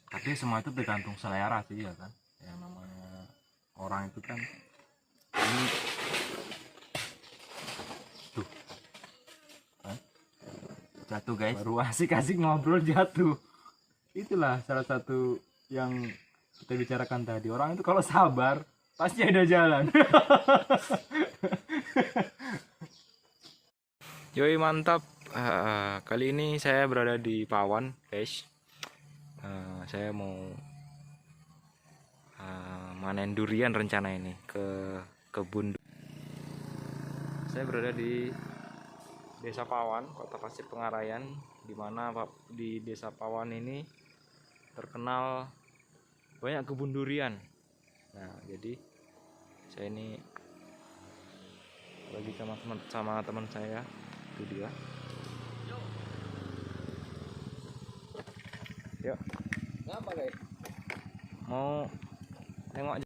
Tapi semua itu tergantung selera sih ya kan. Yang namanya orang itu kan ini tuh kan? Jatuh guys, baru asik-asik ngobrol jatuh. Itulah salah satu yang kita bicarakan tadi. Orang itu kalau sabar pasti ada jalan. Yoi, mantap. Kali ini saya berada di Pawan guys. Saya mau manen durian rencana ini ke kebun. Saya berada di Desa Pawan, Kota Pasir Pengarayan, di mana di Desa Pawan ini terkenal banyak kebun durian. Nah, jadi saya ini lagi sama teman saya, itu dia. Yuk. Ngapa guys? Mau tengok.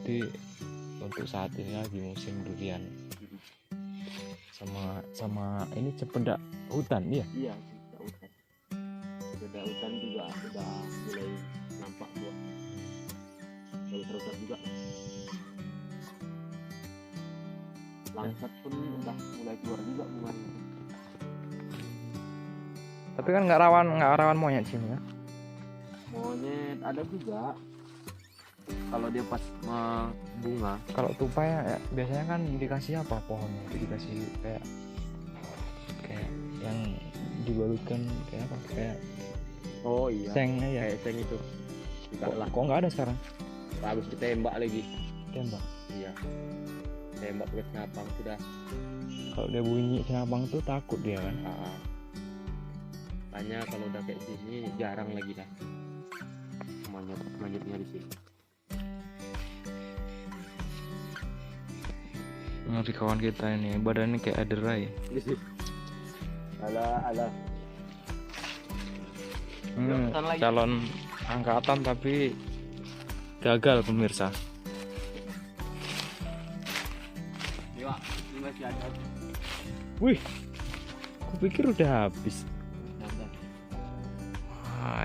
Jadi untuk saat ini lagi musim durian sama ini cempedak hutan ya. Iya, cempedak hutan juga sudah mulai nampak buah. Kalau terus juga langsat pun udah mulai keluar juga bunganya. Tapi kan nggak rawan monyet sini ya. Monyet ada juga kalau dia pas bunga. Kalau tupai ya, biasanya kan dikasih apa pohonnya? Dikasih kayak yang dibalutkan kayak apa? Kayak Oh iya. seng aja. Kayak seng itu. Kok nggak ada sekarang? Habis ditembak lagi. Tembak. Iya. tembak ke kenapang sudah. Kalau dia bunyi kenapang tuh takut dia kan. Makanya kalau udah kayak gini jarang lagi dah monyetnya di sini. Ngeri kawan kita ini, badannya kayak aderai. Alah. Pesan lagi. Calon angkatan tapi gagal pemirsa. Iya, ini masih ada. Wih, aku pikir udah habis. Nambah.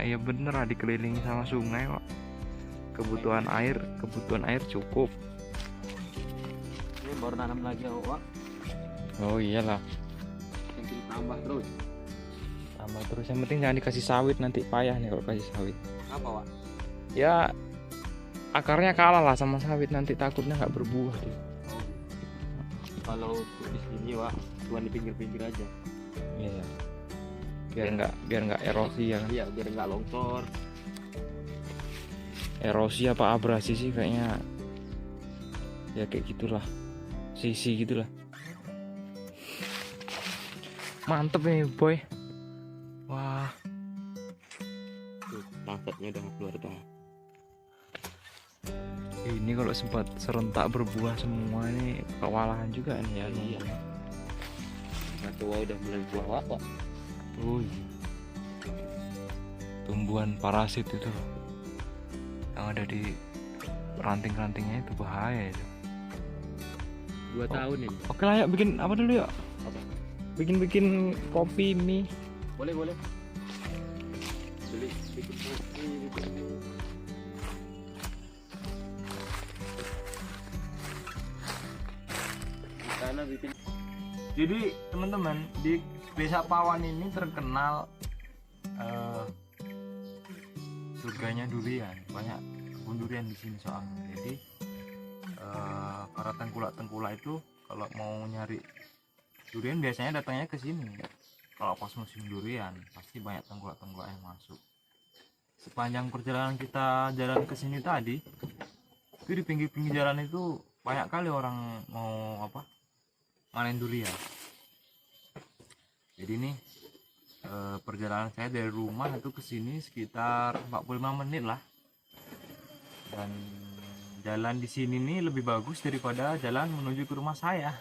Ya bener lah, dikelilingi sama sungai kok. Kebutuhan air cukup. Ini baru nanam lagi ya, Wak. Oh iyalah, Yang ditambah terus. tambah terus. Yang penting jangan dikasih sawit, nanti payah nih kalau kasih sawit. Apa, Wak? Ya akarnya kalah lah sama sawit, nanti takutnya nggak berbuah dia. Kalau di sini, Wak, cuma di pinggir-pinggir aja. Iya. Biar nggak erosi ya kan. Iya, biar nggak longsor. Erosi apa abrasi sih kayaknya. Ya kayak gitulah. Sisi gitulah. Mantep nih boy. Wah, Tuh, tangkapnya udah keluar dah. ini kalau sempat serentak berbuah semua ini kewalahan juga nih ya. Iya. Nah, tua udah mulai buah, Wak. Oh iya. Tumbuhan parasit itu loh, yang ada di ranting-rantingnya itu bahaya itu. 2 tahun ini. Oke lah, yuk bikin apa dulu yuk? Apa? Bikin kopi mie. Boleh. Beli bikin kopi, bikin mie. Karena bikin. Jadi teman-teman, di Desa Pawan ini terkenal surganya durian. Banyak kebun durian di sini soalnya. Jadi para tengkulak-tengkulak itu kalau mau nyari durian biasanya datangnya ke sini. Kalau pas musim durian pasti banyak tengkulak-tengkulak yang masuk. Sepanjang perjalanan kita jalan ke sini tadi, itu di pinggir-pinggir jalan itu banyak kali orang mau manen durian. Jadi nih perjalanan saya dari rumah itu ke sini sekitar 45 menit lah. Dan jalan di sini nih lebih bagus daripada jalan menuju ke rumah saya.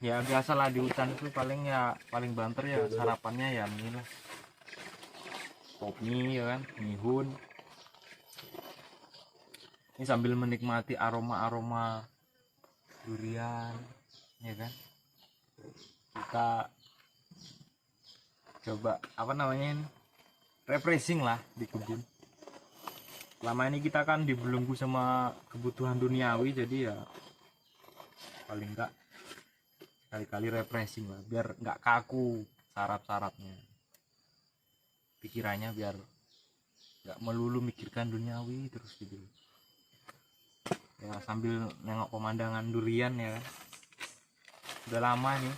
Ya biasalah di hutan itu paling banter ya sarapannya ya mie lah. Kopi ya kan, mihun. Ini sambil menikmati aroma-aroma durian, ya kan. Kita coba refreshing lah di kebun. Selama ini kita kan dibelenggu sama kebutuhan duniawi, jadi ya paling enggak kali-kali refreshing lah, biar nggak kaku saraf-sarafnya, pikirannya biar nggak melulu mikirkan duniawi terus gitu ya, sambil nengok pemandangan durian ya. Udah lama nih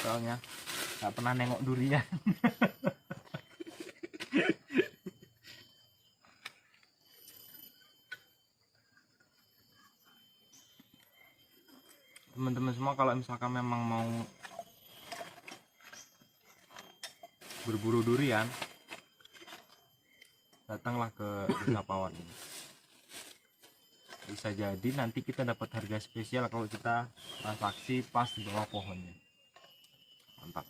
soalnya nggak pernah nengok durian. Teman-teman semua, kalau misalkan memang mau berburu durian, datanglah ke Desa Pawan ini. Bisa jadi nanti kita dapat harga spesial kalau kita transaksi pas di bawah pohonnya. Mantap.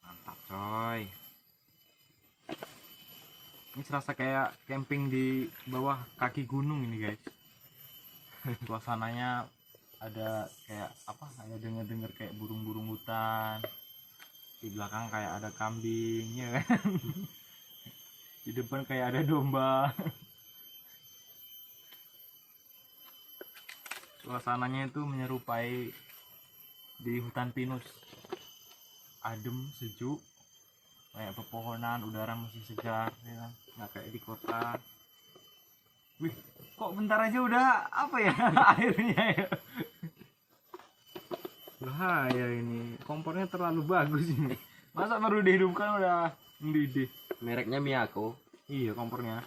Mantap coy. Ini serasa kayak camping di bawah kaki gunung ini guys. Suasananya ada kayak ada denger kayak burung-burung hutan, di belakang kayak ada kambingnya kan. Di depan kayak ada domba. Suasananya itu menyerupai di hutan pinus, adem, sejuk, kayak pepohonan, udara masih segar ya kan? Nggak kayak di kota. Wih, kok bentar aja udah airnya ya. bahaya ini, kompornya terlalu bagus ini. Masa baru dihidupkan udah mendidih. Mereknya Miyako. Iya kompornya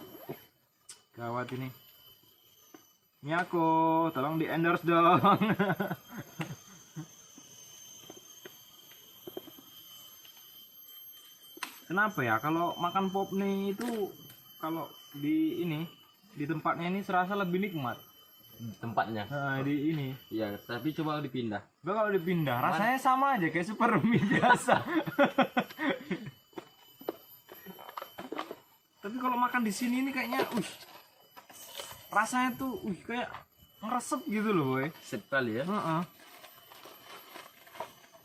gawat ini. Miyako tolong di endorse dong. Kenapa ya kalau makan pop nih itu kalau di ini di tempatnya ini serasa lebih nikmat. Tempatnya. Nah, di ini. Iya, tapi coba dipindah. Coba kalau dipindah rasanya sama aja kayak super mie biasa. Tapi kalau makan di sini ini kayaknya, rasanya tuh, kayak ngeresep gitu loh, boy. Sip kali ya. Heeh.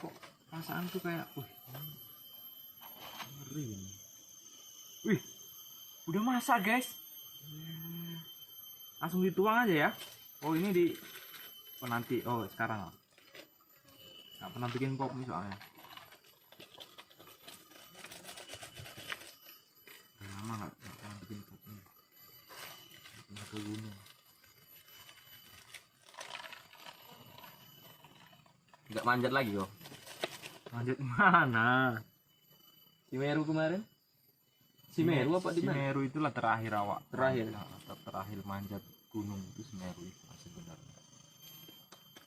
Kok perasaan tuh kayak, ngeri ini. Wih, udah masak guys. Langsung dituang aja ya. Oh ini di nanti, sekarang lah. Nggak pernah bikin pop nih soalnya. Udah lama nggak pernah bikin pop nih. Nggak ke gunung. Nggak manjat lagi kok. Lanjut mana? Semeru kemarin. Semeru apa di mana? Semeru itulah terakhir awak. Terakhir. Terakhir manjat gunung itu Semeru itu sebenarnya.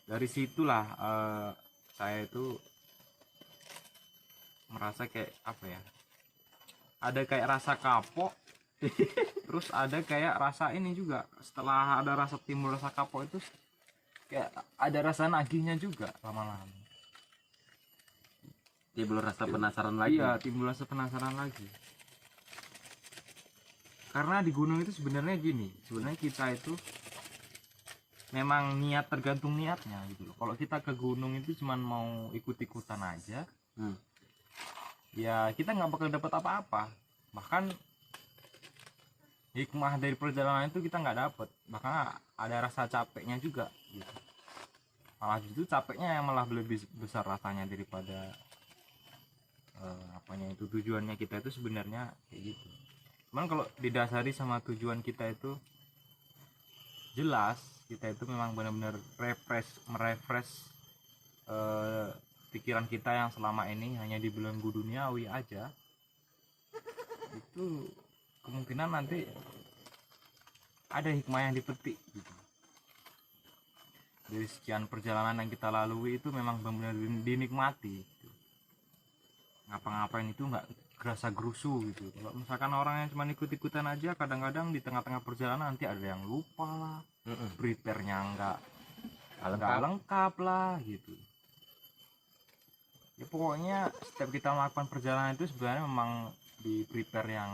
Dari situlah saya itu merasa kayak apa ya? Ada kayak rasa kapok. Terus ada kayak rasa ini juga. Setelah ada rasa timbul rasa kapok itu kayak ada rasa nagihnya juga lama-lama. Timbul rasa penasaran lagi. Iya, timbul rasa penasaran lagi. Karena di gunung itu sebenarnya gini, sebenarnya kita itu memang niat, tergantung niatnya gitu loh. Kalau kita ke gunung itu cuman mau ikut-ikutan aja, ya kita nggak bakal dapat apa-apa. Bahkan hikmah dari perjalanan itu kita nggak dapat. Bahkan ada rasa capeknya juga gitu. Malah justru capeknya yang malah lebih besar rasanya daripada apanya itu tujuannya kita itu sebenarnya kayak gitu. Cuman kalau didasari sama tujuan kita itu jelas, kita itu memang benar-benar merefresh pikiran kita yang selama ini hanya dibelenggu duniawi aja. Itu kemungkinan nanti ada hikmah yang dipetik gitu. Dari sekian perjalanan yang kita lalui itu memang benar-benar dinikmati gitu. Ngapa-ngapain itu nggak gerasa gerusu gitu. Kalau misalkan orang yang cuma ikut-ikutan aja, kadang-kadang di tengah-tengah perjalanan nanti ada yang lupa lah, prepare-nya nggak lengkap lah gitu. Ya pokoknya setiap kita melakukan perjalanan itu sebenarnya memang di prepare yang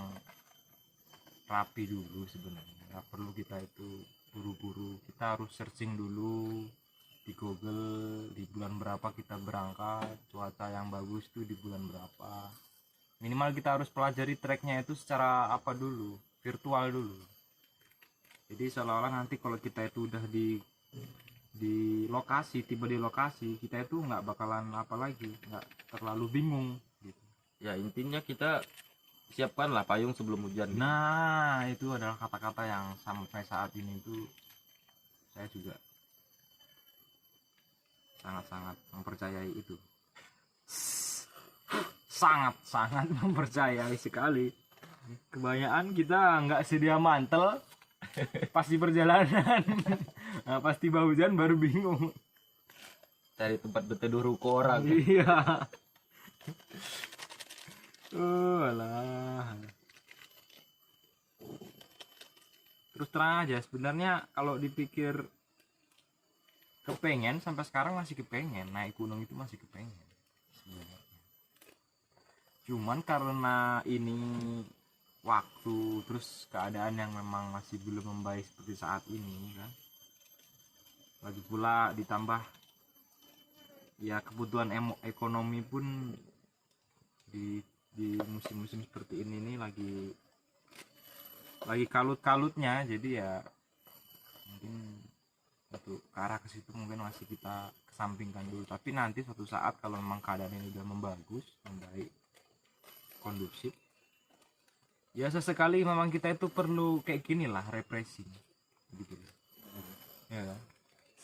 rapi dulu sebenarnya. Nggak perlu kita itu buru-buru, kita harus searching dulu di Google di bulan berapa kita berangkat, cuaca yang bagus tuh di bulan berapa. Minimal kita harus pelajari treknya itu secara apa dulu, virtual dulu. Jadi seolah-olah nanti kalau kita itu udah di lokasi, tiba di lokasi, kita itu nggak bakalan apa lagi, nggak terlalu bingung gitu. Ya intinya kita siapkanlah payung sebelum hujan. Nah itu adalah kata-kata yang sampai saat ini tuh saya juga sangat-sangat mempercayai itu. Sangat-sangat mempercayai sekali. Kebanyakan kita nggak sedia mantel pasti perjalanan. Nah, pasti tiba hujan baru bingung Cari tempat berteduh ruko orang. iya. Alah. Terus terang aja sebenarnya kalau dipikir kepengen, sampai sekarang masih kepengen naik gunung, itu masih kepengen sebenarnya. Cuman karena ini waktu, terus keadaan yang memang masih belum membaik seperti saat ini kan, lagi pula ditambah ya kebutuhan ekonomi pun di musim-musim seperti ini nih lagi kalut-kalutnya. Jadi ya mungkin untuk ke arah ke situ mungkin masih kita kesampingkan dulu. Tapi nanti suatu saat kalau memang keadaan ini udah membaik, kondusif, ya sesekali memang kita itu perlu kayak gini lah, refreshing gitu ya kan?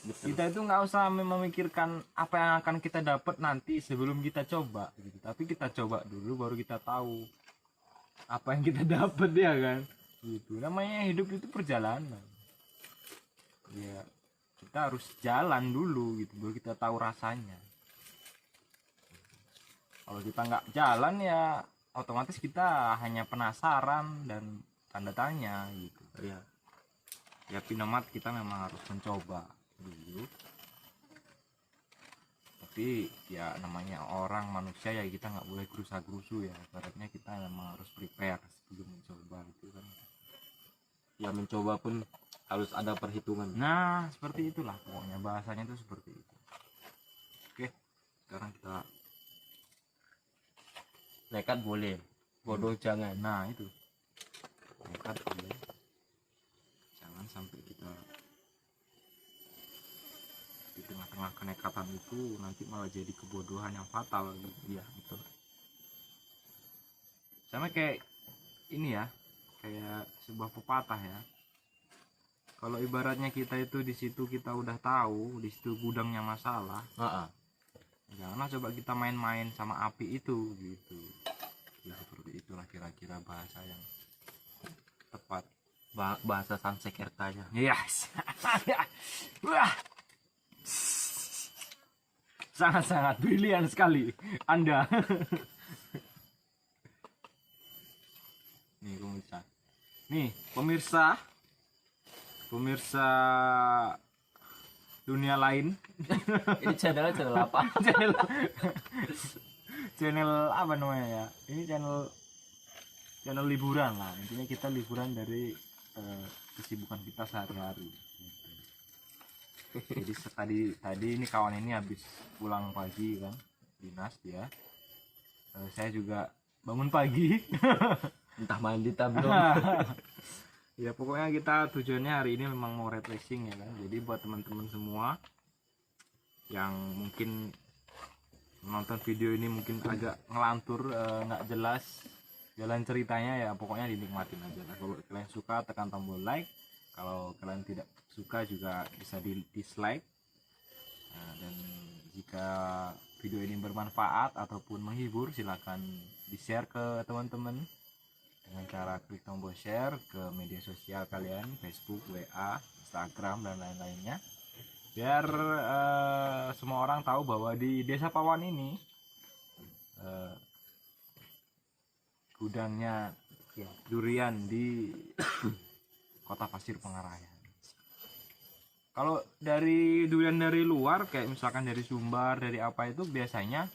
Betul. Kita itu nggak usah memikirkan apa yang akan kita dapat nanti sebelum kita coba gitu. Tapi kita coba dulu baru kita tahu apa yang kita dapat ya kan. Gitu. Namanya hidup itu perjalanan. Ya, kita harus jalan dulu gitu baru kita tahu rasanya. Kalau kita nggak jalan ya otomatis kita hanya penasaran dan tanda tanya gitu. Iya. Ya pinomat kita memang harus mencoba dulu. Tapi ya namanya orang manusia ya kita nggak boleh gerusa-gerusu ya. Ibaratnya kita memang harus prepare sebelum mencoba itu kan. Ya mencoba pun harus ada perhitungan. Nah seperti itulah pokoknya bahasanya itu seperti itu. Oke, sekarang kita Nekat boleh, bodoh jangan. nah itu nekat boleh. Jangan sampai kita di tengah-tengah kenekatan itu nanti malah jadi kebodohan yang fatal gitu. Iya betul. Sama kayak ini ya, kayak sebuah pepatah ya. Kalau ibaratnya kita itu di situ kita udah tahu di situ gudangnya masalah, janganlah coba kita main-main sama api itu gitu. Ya seperti itulah kira-kira bahasa yang tepat. Bahasa Sansekertanya. Yes. Wah. Sangat-sangat brilian sekali Anda. Nih pemirsa. Nih pemirsa dunia lain. Ini channel apa? channel channel apa namanya ya? Ini channel liburan lah. Intinya kita liburan dari kesibukan kita sehari-hari. Jadi tadi ini kawan ini habis pulang pagi kan, dinas dia. Saya juga bangun pagi. Entah mandi entah belum. Ya pokoknya kita tujuannya hari ini memang mau refreshing ya kan. Jadi buat teman-teman semua yang mungkin nonton video ini mungkin agak ngelantur, nggak jelas jalan ceritanya, ya pokoknya dinikmatin aja lah. Kalau kalian suka tekan tombol like, kalau kalian tidak suka juga bisa di dislike. Nah, dan jika video ini bermanfaat ataupun menghibur silahkan di share ke teman-teman dengan cara klik tombol share ke media sosial kalian, Facebook, WA, Instagram dan lain-lainnya, biar semua orang tahu bahwa di Desa Pawan ini gudangnya durian di Kota Pasir Pengarayan. Kalau dari durian dari luar kayak misalkan dari Sumbar, dari apa itu biasanya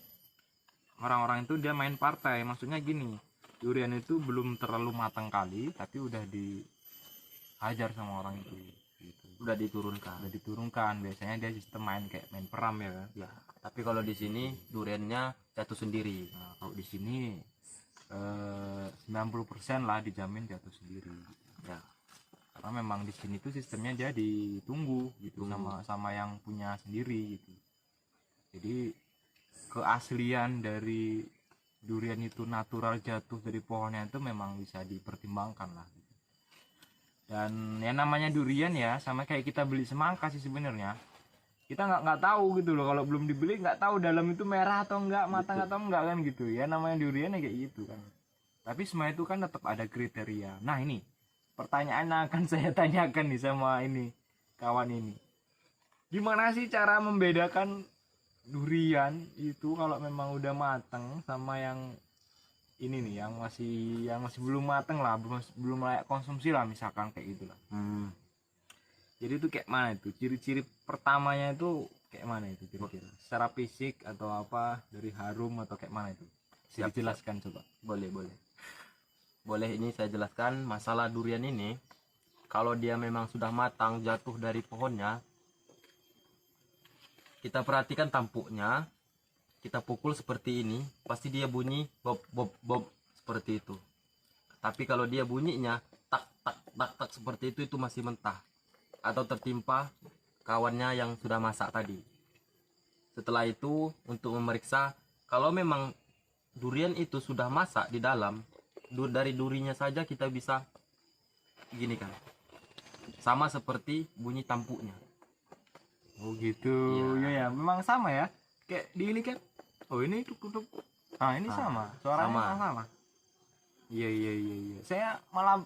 orang-orang itu dia main partai. Maksudnya gini, durian itu belum terlalu matang kali tapi udah dihajar sama orang itu gitu. Udah diturunkan. Biasanya dia sistem main kayak main peram ya kan. Ya, tapi kalau di sini duriannya jatuh sendiri. Nah, kalau di sini 90% lah dijamin jatuh sendiri Ya, karena memang di sini tuh sistemnya dia ditunggu gitu sama yang punya sendiri gitu. Jadi keaslian dari durian itu natural jatuh dari pohonnya itu memang bisa dipertimbangkan lah gitu. Dan ya namanya durian ya sama kayak kita beli semangka sih sebenarnya. Kita nggak tahu gitu loh, kalau belum dibeli nggak tahu dalam itu merah atau enggak, matang atau enggak kan gitu ya. Namanya durian ya kayak gitu kan. Tapi semua itu kan tetap ada kriteria. Nah ini pertanyaan yang akan saya tanyakan nih sama ini kawan ini. Gimana sih cara membedakan durian itu kalau memang udah matang sama yang ini nih yang masih belum matang lah, belum layak konsumsi lah misalkan kayak gitulah. Jadi itu kayak mana itu ciri-ciri pertamanya itu kayak mana itu kira-kira secara fisik atau apa, dari harum atau kayak mana itu? Bisa dijelaskan coba. Boleh, ini saya jelaskan masalah durian ini. Kalau dia memang sudah matang jatuh dari pohonnya, kita perhatikan tampuknya, kita pukul seperti ini, pasti dia bunyi bob bob bob seperti itu. Tapi kalau dia bunyinya tak tak tak tak seperti itu masih mentah atau tertimpa kawannya yang sudah masak tadi. Setelah itu untuk memeriksa kalau memang durian itu sudah masak di dalam, dari durinya saja kita bisa gini kan, sama seperti bunyi tampuknya. Oh gitu. Iya. Ya ya, memang sama ya. Kayak di ini kan. Oh ini tuk. Ah ini Ah, sama. Suaranya sama. memang sama. Iya iya iya iya. Saya malah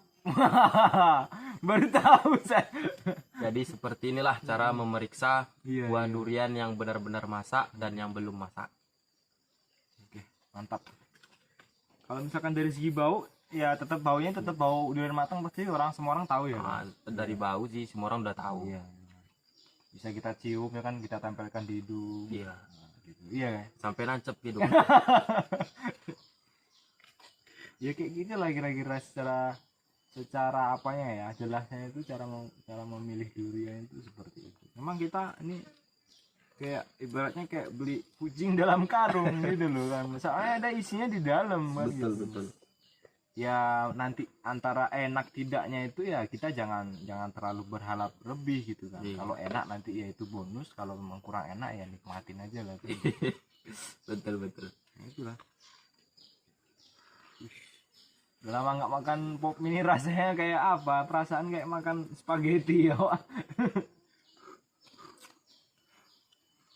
baru tahu saya. Jadi seperti inilah cara memeriksa Iya, buah iya. durian yang benar-benar masak dan yang belum masak. Oke, mantap. Kalau misalkan dari segi bau, ya tetap baunya tetap bau durian matang pasti semua orang tahu ya. Nah, Kan? dari bau sih semua orang udah tahu. Iya. Bisa kita cium ya kan, kita tempelkan di hidung. Iya. Nah, gitu. Iya kan? Sampai nancep gitu. Ya kayak gitu lah kira-kira secara apanya ya, jelasnya itu cara memilih durian itu seperti itu. Memang kita ini kayak ibaratnya kayak beli kucing dalam karung gitu loh kan. Soalnya ada isinya di dalam kan Betul gitu. betul. Ya nanti antara enak tidaknya itu ya kita jangan terlalu berharap lebih gitu kan. Iya. Kalau enak nanti ya itu bonus, kalau memang kurang enak ya nikmatin aja lah. Betul betul. Nah, itulah. Udah lama nggak makan pop mini, rasanya kayak apa? Perasaan kayak makan spaghetti ya. Wak.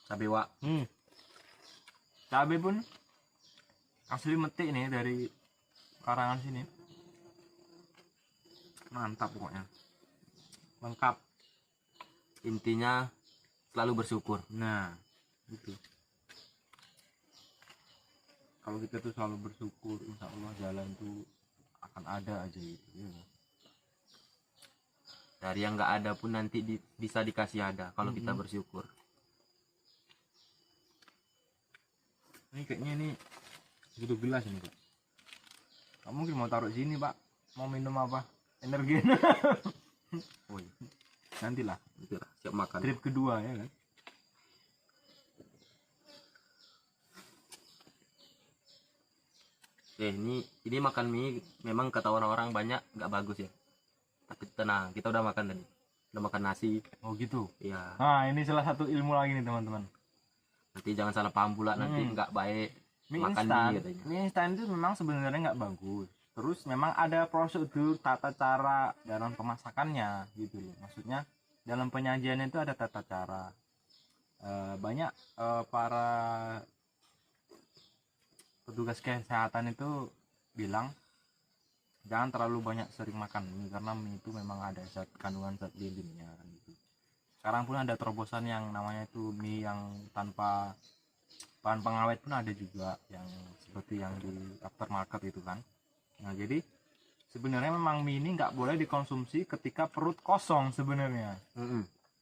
Cabai wak. Cabai pun asli metik nih dari karangan sini. Mantap pokoknya. Lengkap. Intinya selalu bersyukur. Nah, itu. Kalau kita tuh selalu bersyukur, insya Allah jalan tuh akan ada aja gitu. Ya. Dari yang nggak ada pun nanti bisa dikasih ada kalau kita bersyukur. Ini kayaknya ini butuh gelas ini Pak. Kamu mungkin mau taruh sini Pak? Mau minum apa? Energen. Oh iya. Nantilah. Itulah, siap makan. Trip kedua ya kan. Ini makan mie memang kata orang-orang banyak nggak bagus ya. Tapi tenang, kita udah makan tadi. Udah makan nasi. Oh gitu. Iya. Nah ini salah satu ilmu lagi nih teman-teman. Nanti jangan salah paham pula nanti nggak baik Mie makan instan. mie katanya. Mie instan itu memang sebenarnya nggak bagus. Terus memang ada prosedur tata cara dalam pemasakannya gitu loh. Maksudnya dalam penyajian itu ada tata cara. Banyak para petugas kesehatan itu bilang jangan terlalu banyak sering makan mie karena mie itu memang ada kandungan zat gizinya kan gitu. Sekarang pun ada terobosan yang namanya itu mie yang tanpa bahan pengawet pun ada juga, yang seperti yang di aftermarket itu kan. Nah jadi sebenarnya memang mie ini nggak boleh dikonsumsi ketika perut kosong sebenarnya.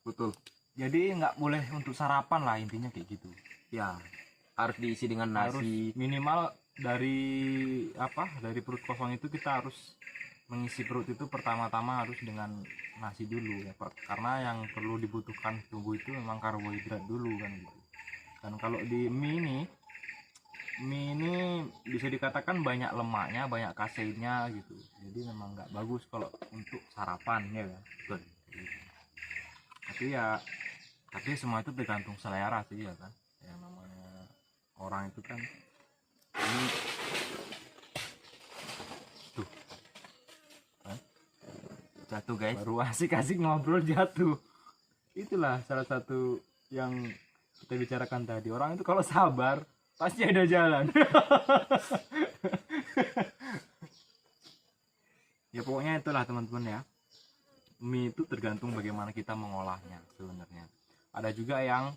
Betul. Jadi nggak boleh untuk sarapan lah, intinya kayak gitu. Ya, harus diisi dengan Harus nasi. minimal dari perut kosong itu kita harus mengisi perut itu pertama-tama harus dengan nasi dulu ya Pak. Karena yang perlu dibutuhkan tubuh itu memang karbohidrat dulu kan gitu. Dan kalau di mie ini bisa dikatakan banyak lemaknya, banyak kaseinnya gitu. Jadi memang nggak bagus kalau untuk sarapan ya kan. Betul. Tapi semua itu tergantung selera sih ya kan. Yang namanya orang itu kan ini tuh kan? Jatuh guys. Baru asik-asik ngobrol jatuh. Itulah salah satu yang kita bicarakan tadi. Orang itu kalau sabar pasti ada jalan. Ya pokoknya itulah teman-teman ya. Mie itu tergantung bagaimana kita mengolahnya sebenarnya. Ada juga yang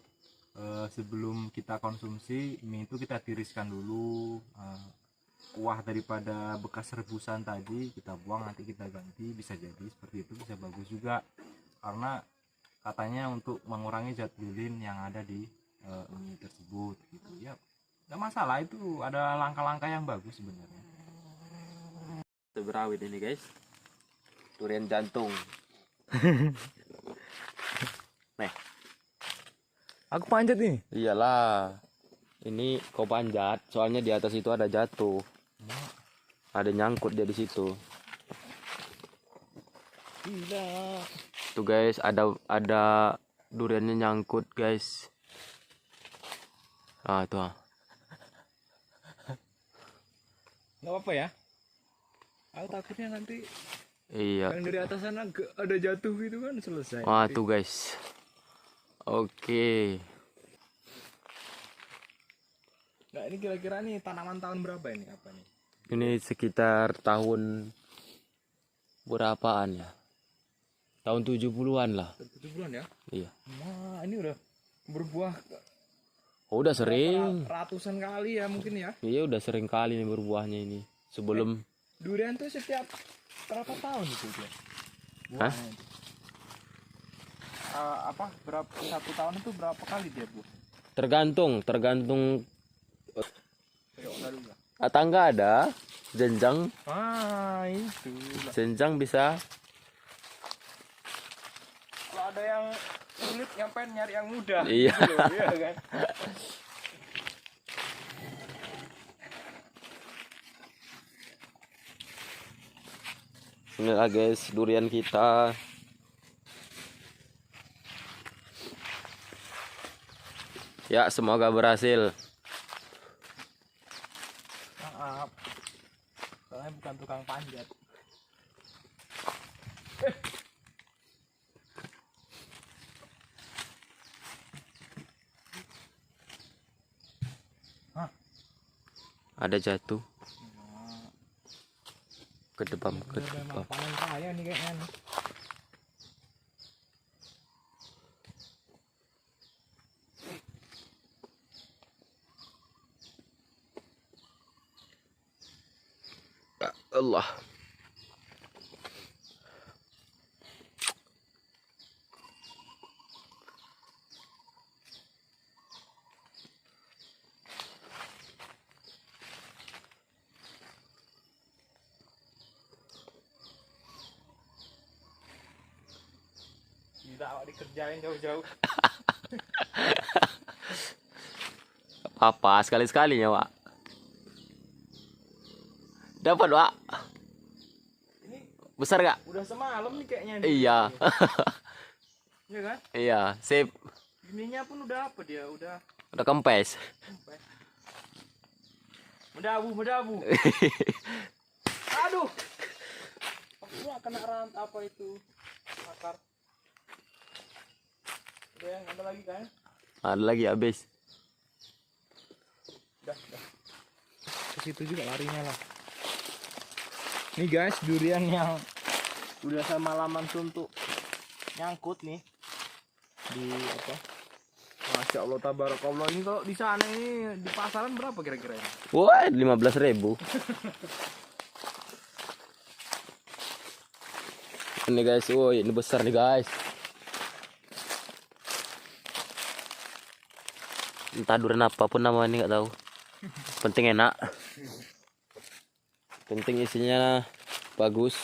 sebelum kita konsumsi mie itu kita tiriskan dulu, kuah daripada bekas rebusan tadi kita buang, nanti kita ganti, bisa jadi seperti itu, bisa bagus juga karena katanya untuk mengurangi zat gizi yang ada di mie tersebut gitu ya. Nggak masalah, itu ada langkah-langkah yang bagus sebenarnya. Berawit ini guys. Durian jantung. Nih. Aku panjat nih. Iyalah. Ini kau panjat, soalnya di atas itu ada jatuh. Ada nyangkut dia di situ. Gila. Tuh guys, ada duriannya nyangkut guys. Ah itu. Nggak apa-apa ya. Aku takutnya nanti Iya. yang dari atas sana ada jatuh gitu kan selesai. Wah tuh guys. Oke. Nah, ini kira-kira nih tanaman tahun berapa ini? Apa nih? Ini sekitar tahun berapaan ya? Tahun 70-an lah. 7 bulan ya? Iya. Nah, ini udah berbuah Oh, udah sering. ratusan kali ya mungkin ya. Iya, udah sering kali nih berbuahnya ini. Sebelum Durian tuh setiap berapa tahun itu dia? Hah? Buahnya itu. Apa berapa satu tahun itu berapa kali dia buah? tergantung Ayo, udah dulu lah. tangga ada jenjang Itu. jenjang bisa. Kalau ada yang sulit yang pengen nyari yang mudah. Iya. Gitu loh, iya kan? Inilah guys durian kita. Ya, semoga berhasil. Maaf. Soalnya bukan tukang panjat. Ada jatuh ke depan Memang panen kaya nih kayaknya nih. Allah. Tidak awak dikerjain jauh-jauh. Apa sekali-sekalinya, Wak? Dapat, Wak? Ini Besar gak? udah semalam nih kayaknya nih. Iya. Iya kan? Iya, sip. Ininya pun udah apa dia? Udah Udah kempes. Medabu. Aduh. Aku kena rantai apa itu? Akar. Udah yang ada lagi kan? Ada lagi habis. Udah. Ke situ juga larinya lah. Nih guys, durian yang udah semalaman suntuk nyangkut nih di apa? Masya Allah tabarakallah, ini kalau di sana ini di pasaran berapa kira-kira ini? Wah, 15.000. Ini guys, woi, ini besar nih guys. Entah durian apapun namanya nggak tahu. Penting enak. Penting isinya bagus.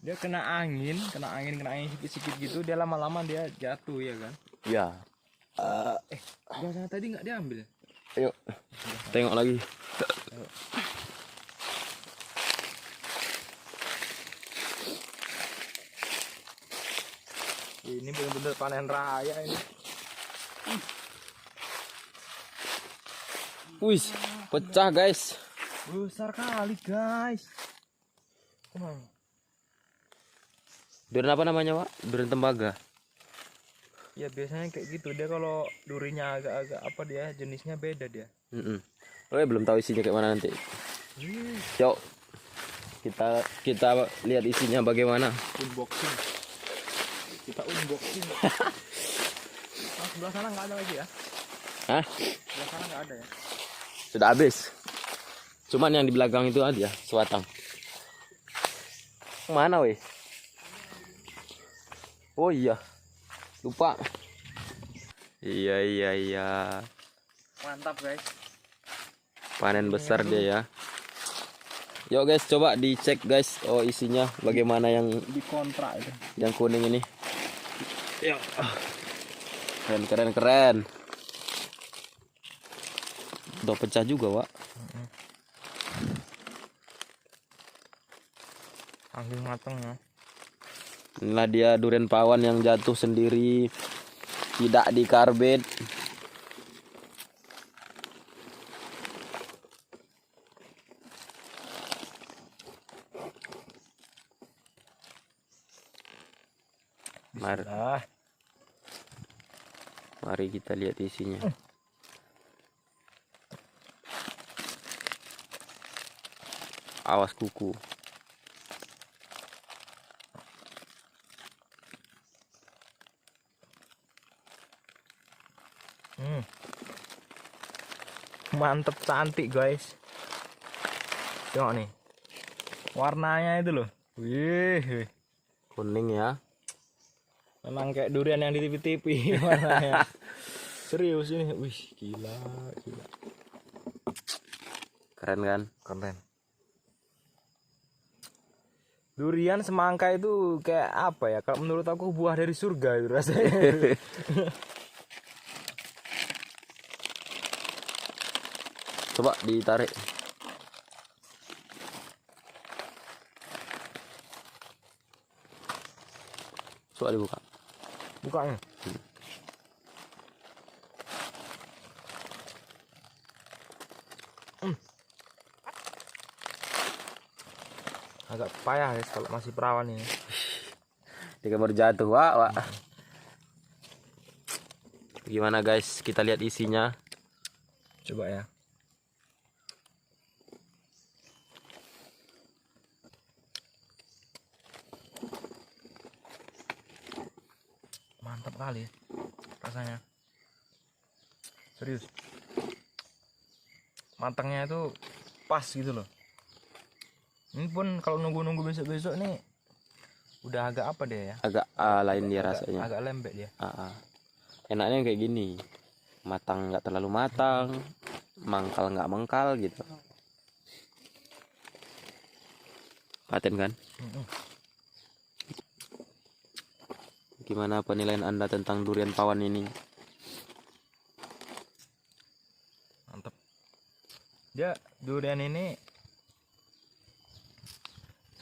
Dia kena angin sikit-sikit gitu, dia lama-lama dia jatuh ya kan? Ya. Biasanya tadi nggak diambil. Ayo. Tengok lagi. Ini benar-benar panen raya ini. Wih, pecah guys. Besar kali guys. Kemana? Durian apa namanya, Pak? Durian tembaga. Ya biasanya kayak gitu, dia kalau durinya agak-agak apa dia jenisnya beda dia. Oke, belum tahu isinya kayak mana nanti. Yuk, kita lihat isinya bagaimana. Unboxing. Kita unboxing. Nah, sebelah sana nggak ada lagi ya? Hah? Sebelah sana nggak ada ya? Sudah habis. Cuman yang di belakang itu aja, sebatang. Mana, weh? Oh iya. Lupa. Iya. Mantap guys. Panen besar dia ya. Yuk guys, coba dicek guys. Oh, isinya bagaimana yang Di kontrak itu. yang kuning ini. Ya. Keren. Udah pecah juga, Wak. Angin mateng ya. Inilah dia durian pawan yang jatuh sendiri, tidak dikarbit. Mari. Nah, Mari kita lihat isinya. Awas kuku. Mantep, cantik guys. Tengok nih, warnanya itu loh. Wih, Kuning ya. memang kayak durian yang di TV-TV warnanya. Serius ini, wih gila, gila. Keren kan? Keren. Durian semangka itu kayak apa ya? Kalau menurut aku buah dari surga itu rasanya. Coba ditarik. Coba dibuka. Bukanya. Agak payah guys kalau masih perawan ini. Dia baru jatuh, Wak. Gimana guys? Kita lihat isinya. Coba ya. Mantap kali rasanya. Serius. Matangnya itu pas gitu loh. Ini pun kalau nunggu-nunggu besok-besok nih udah agak apa dia ya? Agak lain dia rasanya. Agak lembek dia. Enaknya kayak gini. Matang nggak terlalu matang, mangkal nggak mangkal gitu. Paten kan? Gimana penilaian Anda tentang durian pawan ini? Mantap. Dia durian ini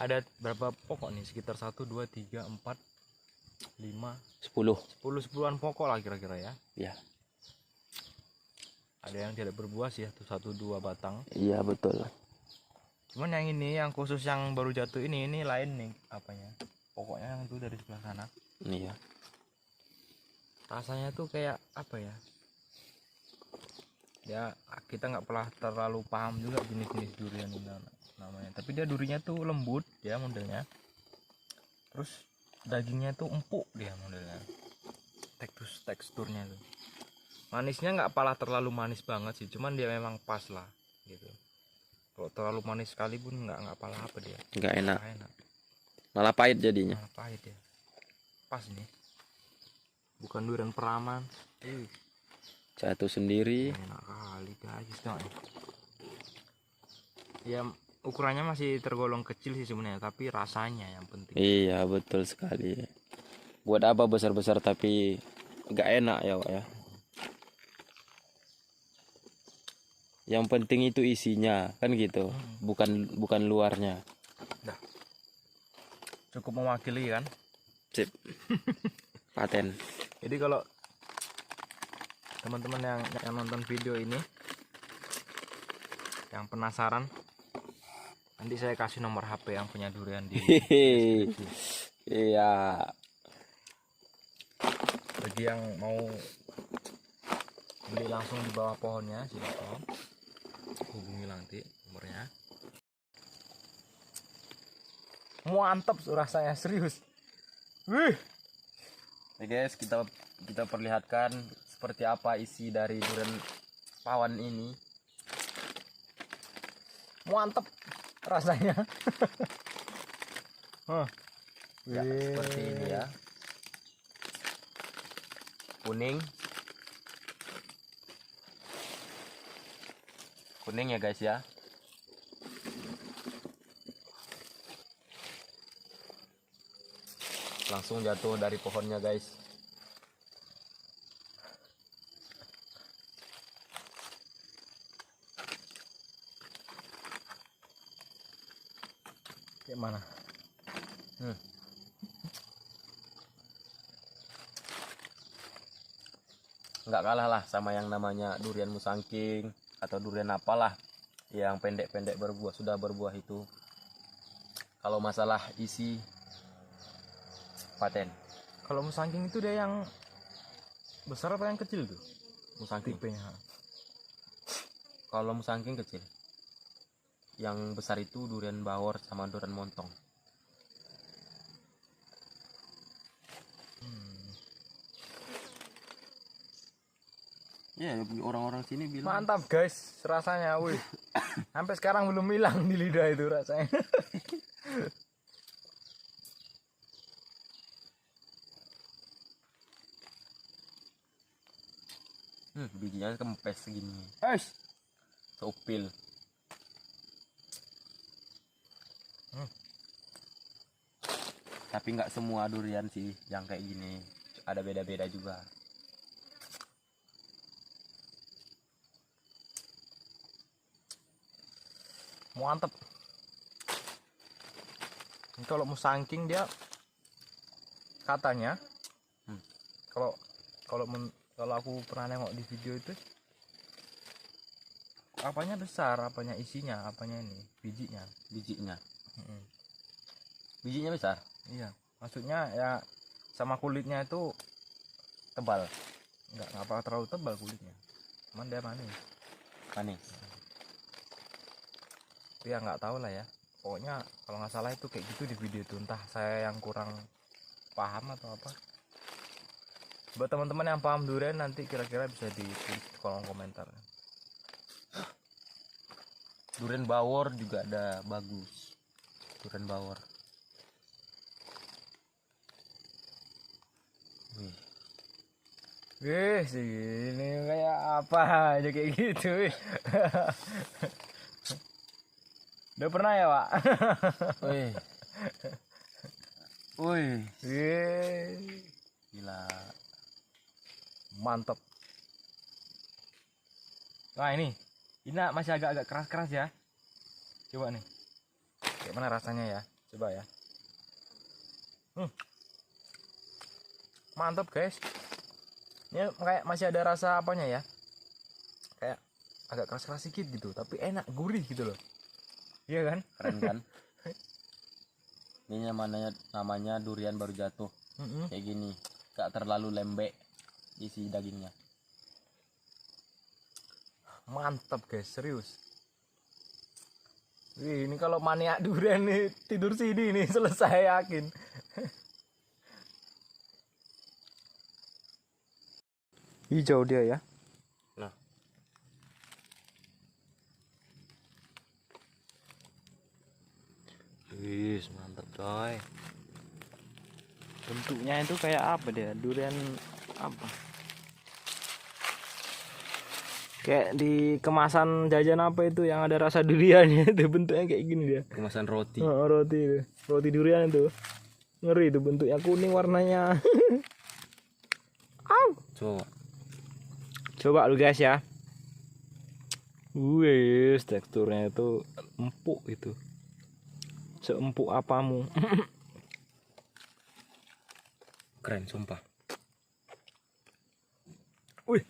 ada berapa pokok nih? Sekitar 1, 2, 3, 4, 5, 10-10an pokok lah kira-kira ya. Ya. Ada yang tidak berbuah sih, 1-2 batang. Iya betul. Cuman yang ini, yang khusus yang baru jatuh ini lain nih apanya. Pokoknya yang itu dari sebelah sana. Iya. Rasanya tuh kayak apa ya? Ya kita nggak pernah terlalu paham juga jenis-jenis durian ini namanya. Tapi dia durinya tuh lembut ya modelnya. Terus dagingnya tuh empuk dia modelnya. Teksturnya tuh. Manisnya nggak pala terlalu manis banget sih, cuman dia memang pas lah gitu. Kalau terlalu manis sekalipun nggak pala apa dia. Nggak enak. Nggak enak. Malah pahit jadinya. Malah pahit ya. Pas nih. Bukan durian peraman. Jatuh sendiri. Enak kali guys, tengok nih. Ya ukurannya masih tergolong kecil sih sebenarnya, tapi rasanya yang penting. Iya betul sekali. Buat apa besar-besar tapi nggak enak ya Wak ya. Yang penting itu isinya kan gitu, bukan luarnya. Dah. Cukup mewakili kan? Sip. Paten. Jadi kalau teman-teman yang nonton video ini yang penasaran, nanti saya kasih nomor HP yang punya durian di deskripsi. Iya. Bagi yang mau beli langsung di bawah pohonnya, silakan hubungi nanti nomornya. Mantap rasanya, serius. Wih. Oke guys, kita perlihatkan seperti apa isi dari durian pawan ini. Mantap rasanya. Ya, seperti ini ya. Kuning ya guys ya. Langsung jatuh dari pohonnya guys. Kayak mana? Nggak kalah lah sama yang namanya durian musangking atau durian apalah yang pendek-pendek berbuah, sudah berbuah itu. Kalau masalah isi, paten. Kalau musangking itu dia yang Besar apa yang kecil tuh? Musangking. Tipenya. Kalau musangking kecil. Yang besar itu durian bawor sama durian montong. Ya, orang-orang sini bilang Mantap guys, rasanya, wih. Sampai sekarang belum hilang di lidah itu rasanya. bijinya kempes segini. Guys, Seupil. Tapi nggak semua durian sih yang kayak gini. Ada beda-beda juga. mantep. Ini kalau musangking dia katanya, kalau kalau aku pernah nengok di video itu, apanya besar, apanya isinya, apanya ini bijinya. Bijinya. Mm. Bijinya besar. Iya, maksudnya ya sama kulitnya itu tebal, nggak apa terlalu tebal kulitnya, cuman dia manis. Manis. Tapi ya nggak tahu lah ya, pokoknya kalau nggak salah itu kayak gitu di video itu, entah saya yang kurang paham atau apa. Buat teman-teman yang paham durian nanti kira-kira bisa ditulis di kolom komentar. Durian bawor juga ada bagus. Durian bawor. Wih. Wih, sih ini kayak apa aja kayak gitu. Wih. Udah pernah ya, Pak? Wih. Wih. Wih, Gila. mantep. Nah ini masih agak-agak keras-keras ya. Coba nih, kayak mana rasanya ya? Coba ya. Mantap guys. Ini kayak masih ada rasa apanya ya? Kayak agak keras-keras sedikit gitu, tapi enak, gurih gitu loh. Iya kan? Keren kan? Ini namanya durian baru jatuh. Kayak gini. Gak terlalu lembek isi dagingnya. Mantap guys, serius. Wih, ini kalau maniak durian nih tidur sini nih selesai yakin. Hijau dia ya. Nah, Wih, mantap coy. Bentuknya itu kayak apa dia? Durian apa? Kayak di kemasan jajan apa itu yang ada rasa duriannya itu, bentuknya kayak gini dia. kemasan roti. Oh, roti itu. Roti durian itu. Ngeri itu bentuknya, kuning warnanya. Au. Coba lu guys ya. Wih, teksturnya itu empuk itu. Seempuk apamu. Keren sumpah. Wih.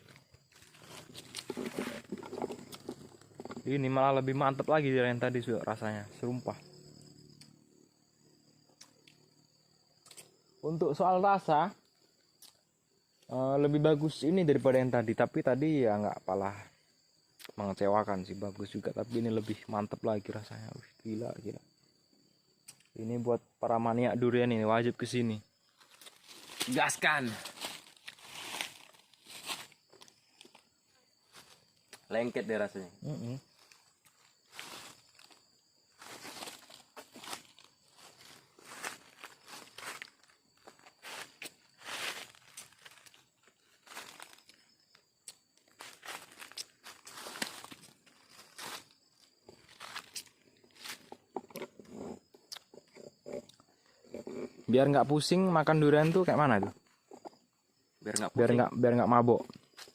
Ini malah lebih mantep lagi dari yang tadi rasanya, sumpah. Untuk soal rasa lebih bagus ini daripada yang tadi, tapi tadi ya nggak apalah mengecewakan sih, bagus juga, tapi ini lebih mantep lagi rasanya. Wih, gila. Ini buat para maniak durian ini wajib kesini. Gaskan. Lengket deh rasanya. Biar nggak pusing makan durian tuh kayak mana tuh? Biar Biar nggak mabok.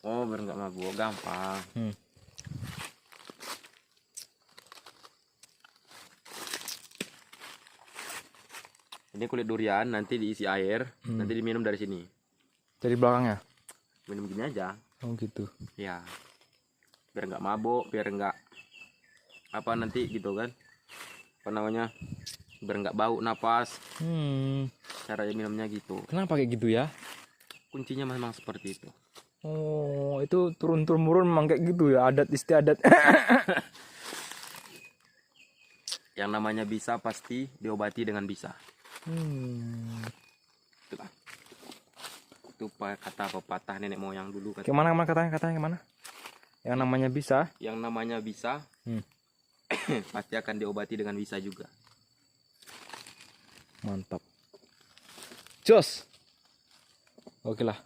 Oh, biar nggak mabuk, gampang. Ini kulit durian nanti diisi air, nanti diminum dari sini. Dari belakangnya. Minum gini aja. Oh gitu. Ya. Biar nggak mabuk, biar nggak apa nanti gitu kan. Apa namanya? Biar nggak bau napas. Hmm. Caranya minumnya gitu. Kenapa kayak gitu ya? Kuncinya memang seperti itu. Oh, itu turun-temurun memang kayak gitu ya, adat istiadat. Yang namanya bisa pasti diobati dengan bisa. Itulah. Itu kata pepatah nenek moyang dulu. Gimana katanya gimana? Yang namanya bisa. Yang namanya bisa pasti akan diobati dengan bisa juga. Mantap. Jos. Oke lah.